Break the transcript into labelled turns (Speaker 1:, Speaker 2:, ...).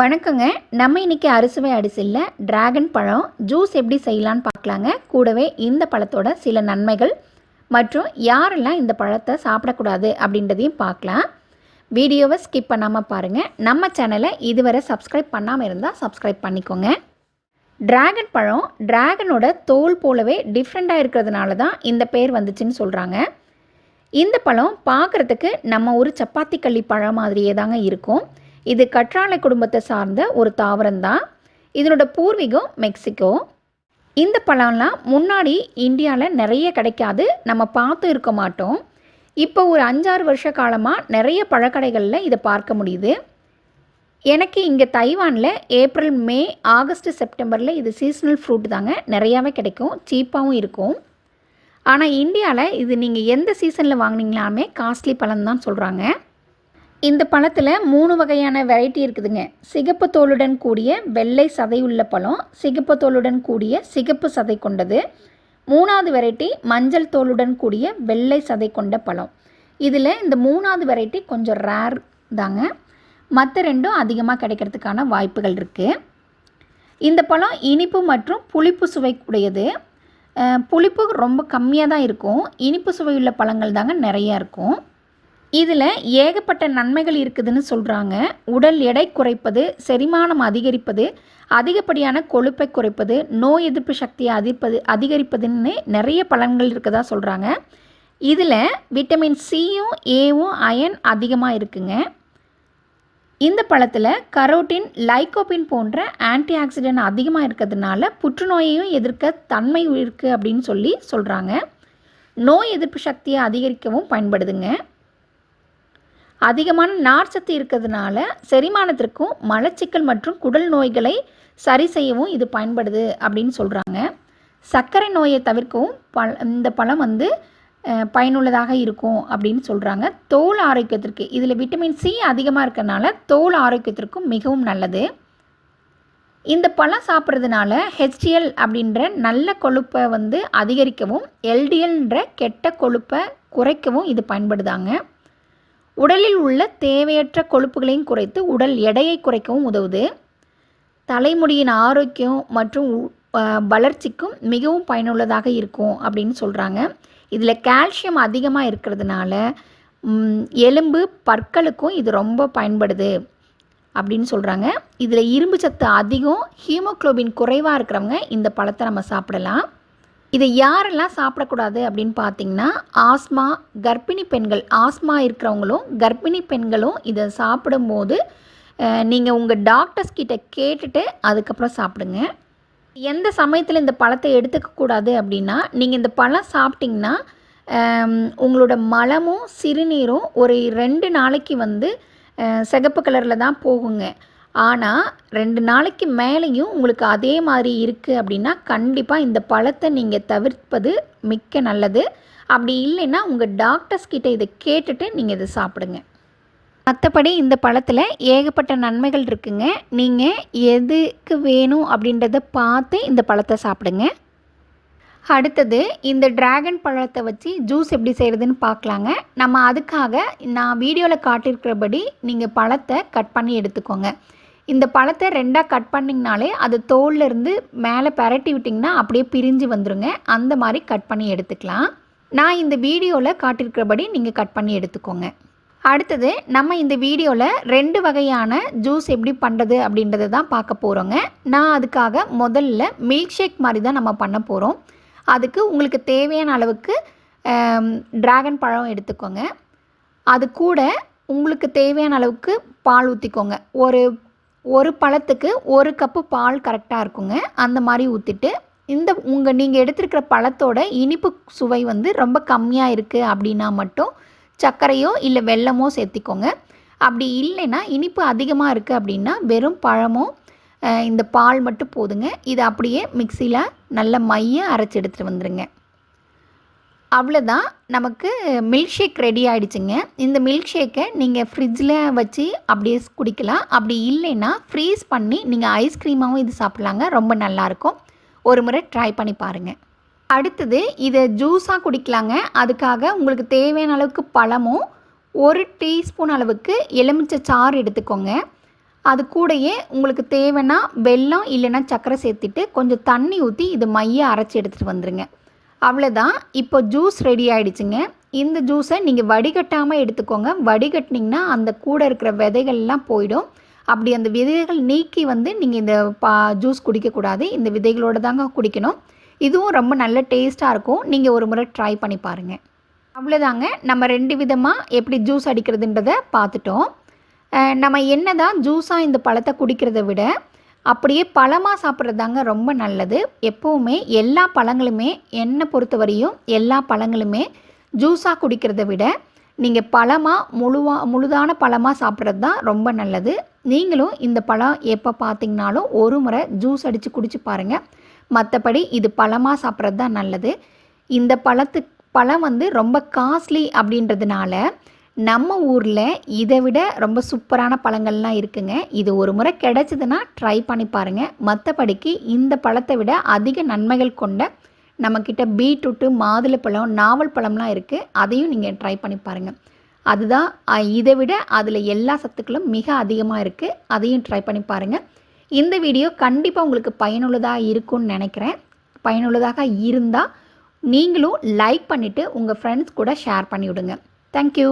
Speaker 1: வணக்கங்க. நம்ம இன்னைக்கு அறுசுவை அரிசியில் டிராகன் பழம் ஜூஸ் எப்படி செய்யலான்னு பார்க்கலாங்க. கூடவே இந்த பழத்தோட சில நன்மைகள் மற்றும் யாரெல்லாம் இந்த பழத்தை சாப்பிடக்கூடாது அப்படின்றதையும் பார்க்கலாம். வீடியோவை ஸ்கிப் பண்ணாமல் பாருங்கள். நம்ம சேனலை இதுவரை சப்ஸ்கிரைப் பண்ணாமல் இருந்தால் சப்ஸ்கிரைப் பண்ணிக்கோங்க. டிராகன் பழம் டிராகனோட தோல் போலவே டிஃப்ரெண்ட்டாக இருக்கிறதுனால தான் இந்த பேர் வந்துச்சுன்னு சொல்கிறாங்க. இந்த பழம் பார்க்குறதுக்கு நம்ம ஒரு சப்பாத்தி கள்ளி பழம் மாதிரியே தாங்க இருக்கும். இது கற்றாழை குடும்பத்தை சார்ந்த ஒரு தாவரம்தான். இதனோட பூர்வீகம் மெக்சிகோ. இந்த பழம்லாம் முன்னாடி இந்தியாவில் நிறைய கிடைக்காது, நம்ம பார்த்து இருக்க மாட்டோம். இப்போ ஒரு 5-6 வருஷ காலமாக நிறைய பழக்கடைகளில் இதை பார்க்க முடியுது. எனக்கு இங்கே தைவானில் ஏப்ரல், மே, ஆகஸ்ட், செப்டம்பரில் இது சீசனல் ஃப்ரூட் தாங்க, நிறையாவே கிடைக்கும், சீப்பாகவும் இருக்கும். ஆனால் இந்தியாவில் இது நீங்கள் எந்த சீசனில் வாங்கினீங்களாமே காஸ்ட்லி பழம் தான் சொல்கிறாங்க. இந்த பழத்தில் 3 வகையான வெரைட்டி இருக்குதுங்க. சிகப்பு தோலுடன் கூடிய வெள்ளை சதை உள்ள பழம், சிகப்பு தோலுடன் கூடிய சிகப்பு சதை கொண்டது. 3வது வெரைட்டி மஞ்சள் தோலுடன் கூடிய வெள்ளை சதை கொண்ட பழம். இதில் இந்த 3வது வெரைட்டி கொஞ்சம் ரேர் தாங்க. மற்ற ரெண்டும் அதிகமாக கிடைக்கிறதுக்கான வாய்ப்புகள் இருக்குது. இந்த பழம் இனிப்பு மற்றும் புளிப்பு சுவை உடையது. புளிப்பு ரொம்ப கம்மியாக தான் இருக்கும், இனிப்பு சுவையுள்ள பழங்கள் தாங்க நிறையா இருக்கும். இதில் ஏகப்பட்ட நன்மைகள் இருக்குதுன்னு சொல்கிறாங்க. உடல் எடை குறைப்பது, செரிமானம் அதிகரிப்பது, அதிகப்படியான கொழுப்பை குறைப்பது, நோய் எதிர்ப்பு சக்தியை அதிகரிப்பதுன்னு நிறைய பலன்கள் இருக்குதா சொல்கிறாங்க. இதில் விட்டமின் சியும் ஏவும் அயன் அதிகமாக இருக்குங்க. இந்த பழத்தில் கரோட்டின், லைகோபின் போன்ற ஆன்டி ஆக்சிடென்ட் அதிகமாக இருக்கிறதுனால புற்றுநோயையும் எதிர்க்க தன்மை இருக்குது அப்படின்னு சொல்கிறாங்க. நோய் எதிர்ப்பு சக்தியை அதிகரிக்கவும் பயன்படுதுங்க. அதிகமான நார்ச்சத்து இருக்கிறதுனால செரிமானத்திற்கும் மலச்சிக்கல் மற்றும் குடல் நோய்களை சரி செய்யவும் இது பயன்படுது அப்படின்னு சொல்கிறாங்க. சர்க்கரை நோயை தவிர்க்கவும் இந்த பழம் பயனுள்ளதாக இருக்கும் அப்படின்னு சொல்கிறாங்க. தோல் ஆரோக்கியத்திற்கு இதில் விட்டமின் சி அதிகமாக இருக்கிறதுனால தோல் ஆரோக்கியத்திற்கும் மிகவும் நல்லது. இந்த பழம் சாப்பிட்றதுனால ஹெச்டிஎல் அப்படின்ற நல்ல கொழுப்பை அதிகரிக்கவும், எல்டிஎல்ன்ற கெட்ட கொழுப்பை குறைக்கவும் இது பயன்படுதாங்க. உடலில் உள்ள தேவையற்ற கொழுப்புகளையும் குறைத்து உடல் எடையை குறைக்கவும் உதவுது. தலைமுடியின் ஆரோக்கியம் மற்றும் வளர்ச்சிக்கும் மிகவும் பயனுள்ளதாக இருக்கும் அப்படின்னு சொல்கிறாங்க. இதில் கால்சியம் அதிகமாக இருக்கிறதுனால எலும்பு, பற்களுக்கும் இது ரொம்ப பயன்படுது அப்படின்னு சொல்கிறாங்க. இதில் இரும்பு சத்து அதிகம், ஹீமோக்ளோபின் குறைவாக இருக்கிறவங்க இந்த பழத்தை நம்ம சாப்பிடலாம். இதை யாரெல்லாம் சாப்பிடக்கூடாது அப்படின்னு பார்த்திங்கன்னா, ஆஸ்மா, கர்ப்பிணி பெண்கள், ஆஸ்மா இருக்கிறவங்களும் கர்ப்பிணி பெண்களும் இதை சாப்பிடும்போது நீங்கள் உங்கள் டாக்டர்ஸ் கிட்ட கேட்டுட்டு அதுக்கப்புறம் சாப்பிடுங்க. எந்த சமயத்தில் இந்த பழத்தை எடுத்துக்கக்கூடாது அப்படின்னா, நீங்கள் இந்த பழம் சாப்பிட்டிங்கன்னா உங்களோட மலமும் சிறுநீரும் ஒரு 2 நாளைக்கு சிகப்பு கலரில் தான் போகுங்க. ஆனால் 2 நாளைக்கு மேலேயும் உங்களுக்கு அதே மாதிரி இருக்குது அப்படின்னா கண்டிப்பாக இந்த பழத்தை நீங்கள் தவிர்ப்பது மிக்க நல்லது. அப்படி இல்லைன்னா உங்கள் டாக்டர்ஸ் கிட்ட இதை கேட்டுட்டு நீங்கள் இதை சாப்பிடுங்க. மற்றபடி இந்த பழத்தில் ஏகப்பட்ட நன்மைகள் இருக்குங்க. நீங்கள் எதுக்கு வேணும் அப்படின்றத பார்த்து இந்த பழத்தை சாப்பிடுங்க. அடுத்தது இந்த டிராகன் பழத்தை வச்சு ஜூஸ் எப்படி செய்கிறதுன்னு பார்க்கலாங்க. நம்ம அதுக்காக நான் வீடியோவில் காட்டியிருக்கிறபடி நீங்கள் பழத்தை கட் பண்ணி எடுத்துக்கோங்க. இந்த பழத்தை 2ஆக கட் பண்ணிங்கனாலே அது தோல்லேருந்து மேலே பரட்டி விட்டிங்கன்னா அப்படியே பிரிஞ்சு வந்துடுங்க. அந்த மாதிரி கட் பண்ணி எடுத்துக்கலாம். நான் இந்த வீடியோவில் காட்டியிருக்கிறபடி நீங்கள் கட் பண்ணி எடுத்துக்கோங்க. அடுத்தது நம்ம இந்த வீடியோவில் 2 வகையான ஜூஸ் எப்படி பண்ணுறது அப்படின்றத தான் பார்க்க போகிறோங்க. நான் அதுக்காக முதல்ல மில்க் ஷேக் மாதிரி தான் நம்ம பண்ண போகிறோம். அதுக்கு உங்களுக்கு தேவையான அளவுக்கு டிராகன் பழம் எடுத்துக்கோங்க. அது கூட உங்களுக்கு தேவையான அளவுக்கு பால் ஊற்றிக்கோங்க. ஒரு பழத்துக்கு 1 கப்பு பால் கரெக்டாக இருக்குங்க. அந்த மாதிரி ஊற்றிட்டு நீங்கள் எடுத்துருக்கிற பழத்தோட இனிப்பு சுவை ரொம்ப கம்மியாக இருக்குது அப்படின்னா மட்டும் சர்க்கரையோ இல்லை வெல்லமோ சேர்த்திக்கோங்க. அப்படி இல்லைன்னா இனிப்பு அதிகமாக இருக்குது அப்படின்னா வெறும் பழமோ இந்த பால் மட்டும் போதுங்க. இதை அப்படியே மிக்சியில் நல்ல மைய அரைச்சி எடுத்துகிட்டு வந்துடுங்க. அவ்வளோதான், நமக்கு மில்க் ஷேக் ரெடி ஆகிடுச்சுங்க. இந்த மில்க் ஷேக்கை நீங்கள் ஃப்ரிட்ஜில் வச்சு அப்படியே குடிக்கலாம். அப்படி இல்லைன்னா ஃப்ரீஸ் பண்ணி நீங்கள் ஐஸ்கிரீமாகவும் இது சாப்பிட்லாங்க. ரொம்ப நல்லாயிருக்கும். ஒரு முறை ட்ரை பண்ணி பாருங்கள். அடுத்தது இதை ஜூஸாக குடிக்கலாங்க. அதுக்காக உங்களுக்கு தேவையான அளவுக்கு பழமும் 1 டீஸ்பூன் அளவுக்கு எலுமிச்சை சாறு எடுத்துக்கோங்க. அது கூடயே உங்களுக்கு தேவைன்னா வெல்லம் இல்லைன்னா சர்க்கரை சேர்த்துட்டு கொஞ்சம் தண்ணி ஊற்றி இது மைய அரைச்சி எடுத்துகிட்டு வந்துடுங்க. அவ்வளோதான். இப்போ ஜூஸ் ரெடி ஆகிடுச்சுங்க. இந்த ஜூஸை நீங்கள் வடிகட்டாமல் எடுத்துக்கோங்க. வடிகட்டினீங்கன்னா அந்த கூட இருக்கிற விதைகள்லாம் போயிடும். அப்படி அந்த விதைகள் நீக்கி நீங்கள் இந்த ஜூஸ் குடிக்கக்கூடாது. இந்த விதைகளோடு தாங்க குடிக்கணும். இதுவும் ரொம்ப நல்ல டேஸ்ட்டாக இருக்கும். நீங்கள் ஒரு முறை ட்ரை பண்ணி பாருங்கள். அவ்வளோதாங்க. நம்ம 2 விதமாக எப்படி ஜூஸ் அடிக்கிறதுன்றதை பார்த்துட்டோம். நம்ம என்ன தான் ஜூஸாக இந்த பழத்தை குடிக்கிறத விட அப்படியே பழமாக சாப்பிட்றது தாங்க ரொம்ப நல்லது. எப்போவுமே எல்லா பழங்களுமே என்னை பொறுத்தவரையும் எல்லா பழங்களுமே ஜூஸாக குடிக்கிறத விட நீங்கள் பழமாக முழுதான பழமாக சாப்பிட்றது தான் ரொம்ப நல்லது. நீங்களும் இந்த பழம் எப்போ பார்த்தீங்கனாலும் ஒரு முறை ஜூஸ் அடித்து குடிச்சு பாருங்கள். மற்றபடி இது பழமாக சாப்பிட்றது தான் நல்லது. இந்த பழம் ரொம்ப காஸ்ட்லி அப்படின்றதுனால நம்ம ஊரில் இதை விட ரொம்ப சூப்பரான பழங்கள்லாம் இருக்குங்க. இது ஒரு முறை கிடைச்சதுன்னா ட்ரை பண்ணி பாருங்கள். மற்றபடிக்கு இந்த பழத்தை விட அதிக நன்மைகள் கொண்ட நம்மக்கிட்ட பீட்ரூட்டு, மாதுளைப்பழம், நாவல் பழம்லாம் இருக்குது. அதையும் நீங்கள் ட்ரை பண்ணி பாருங்கள். அதுதான் இதை விட அதில் எல்லா சத்துக்களும் மிக அதிகமாக இருக்குது. அதையும் ட்ரை பண்ணி பாருங்கள். இந்த வீடியோ கண்டிப்பாக உங்களுக்கு பயனுள்ளதாக இருக்கும்னு நினைக்கிறேன். பயனுள்ளதாக இருந்தால் நீங்களும் லைக் பண்ணிவிட்டு உங்கள் ஃப்ரெண்ட்ஸ் கூட ஷேர் பண்ணி விடுங்க. தேங்க்யூ.